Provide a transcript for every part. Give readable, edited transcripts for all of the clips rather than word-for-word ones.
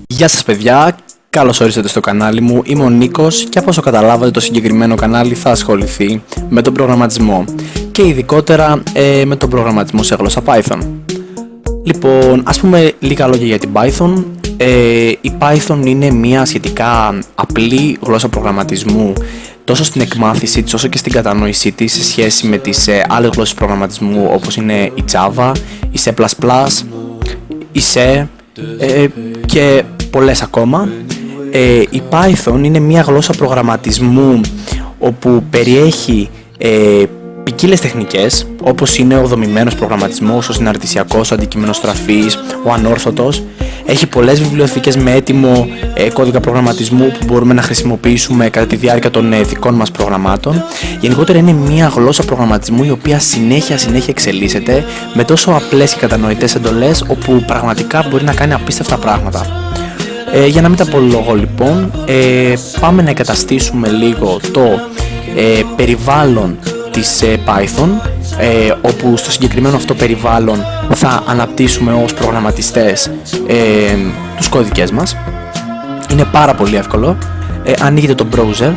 Γεια σας παιδιά, καλώς ορίσατε στο κανάλι μου, είμαι ο Νίκος και από όσο καταλάβατε το συγκεκριμένο κανάλι θα ασχοληθεί με τον προγραμματισμό και ειδικότερα με τον προγραμματισμό σε γλώσσα Python. Λοιπόν, ας πούμε λίγα λόγια για την Python. Η Python είναι μια σχετικά απλή γλώσσα προγραμματισμού τόσο στην εκμάθησή της όσο και στην κατανόησή της σε σχέση με τις άλλες γλώσσες προγραμματισμού όπως είναι η Java, η C++, η C και πολλές ακόμα. Η Python είναι μια γλώσσα προγραμματισμού όπου περιέχει ποικίλες τεχνικές όπως είναι ο δομημένος προγραμματισμός, ο συναρτησιακός, ο αντικειμενοστραφής, ο ανόρθωτος. Έχει πολλές βιβλιοθήκες με έτοιμο κώδικα προγραμματισμού που μπορούμε να χρησιμοποιήσουμε κατά τη διάρκεια των δικών μας προγραμμάτων. Γενικότερα είναι μια γλώσσα προγραμματισμού η οποία συνέχεια εξελίσσεται με τόσο απλές και κατανοητές εντολές όπου πραγματικά μπορεί να κάνει απίστευτα πράγματα. Για να μην τα απολογώ λοιπόν, πάμε να εγκαταστήσουμε λίγο το περιβάλλον της Python, όπου στο συγκεκριμένο αυτό περιβάλλον θα αναπτύσσουμε ως προγραμματιστές τους κώδικες μας. Είναι πάρα πολύ εύκολο. Ανοίγετε το browser,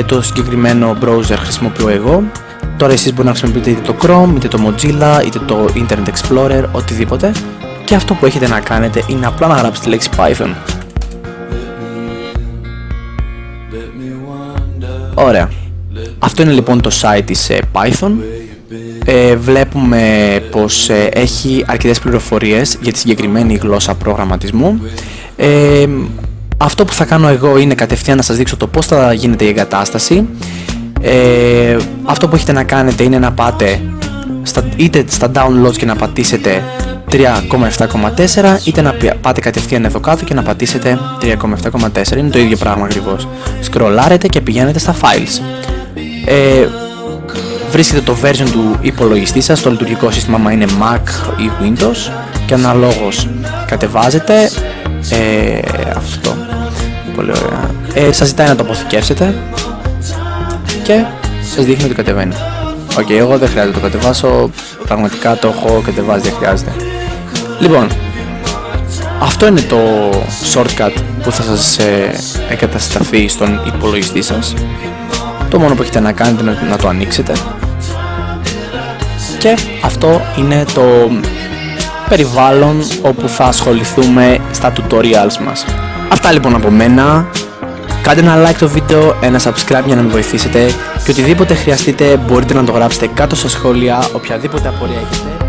το συγκεκριμένο browser χρησιμοποιώ εγώ. Τώρα εσείς μπορείτε να χρησιμοποιείτε είτε το Chrome, είτε το Mozilla, είτε το Internet Explorer, οτιδήποτε. Και αυτό που έχετε να κάνετε είναι απλά να γράψετε τη λέξη Python. Ωραία. Αυτό είναι λοιπόν το site της Python. Βλέπουμε πως έχει αρκετές πληροφορίες για τη συγκεκριμένη γλώσσα προγραμματισμού. Αυτό που θα κάνω εγώ είναι κατευθείαν να σας δείξω το πώς θα γίνεται η εγκατάσταση. Αυτό που έχετε να κάνετε είναι να πάτε είτε στα downloads και να πατήσετε 3.7.4 είτε να πάτε κατευθείαν εδώ κάτω και να πατήσετε 3.7.4. Είναι το ίδιο πράγμα ακριβώς. Σκρολάρετε και πηγαίνετε στα files. Βρίσκετε το version του υπολογιστή σας, το λειτουργικό σύστημα άμα είναι Mac ή Windows και αναλόγως κατεβάζετε αυτό. Πολύ ωραία. Σας ζητάει να το αποθηκεύσετε και σας δείχνει ότι κατεβαίνει. Εγώ δεν χρειάζεται να το κατεβάσω, πραγματικά το έχω κατεβάσει, δεν χρειάζεται. Λοιπόν, αυτό είναι το shortcut που θα σας εγκατασταθεί στον υπολογιστή σας. Το μόνο που έχετε να κάνετε είναι να το ανοίξετε. Και αυτό είναι το περιβάλλον όπου θα ασχοληθούμε στα tutorials μας. Αυτά λοιπόν από μένα. Κάντε ένα like το βίντεο, ένα subscribe για να με βοηθήσετε και οτιδήποτε χρειαστείτε μπορείτε να το γράψετε κάτω στα σχόλια, οποιαδήποτε απορία έχετε.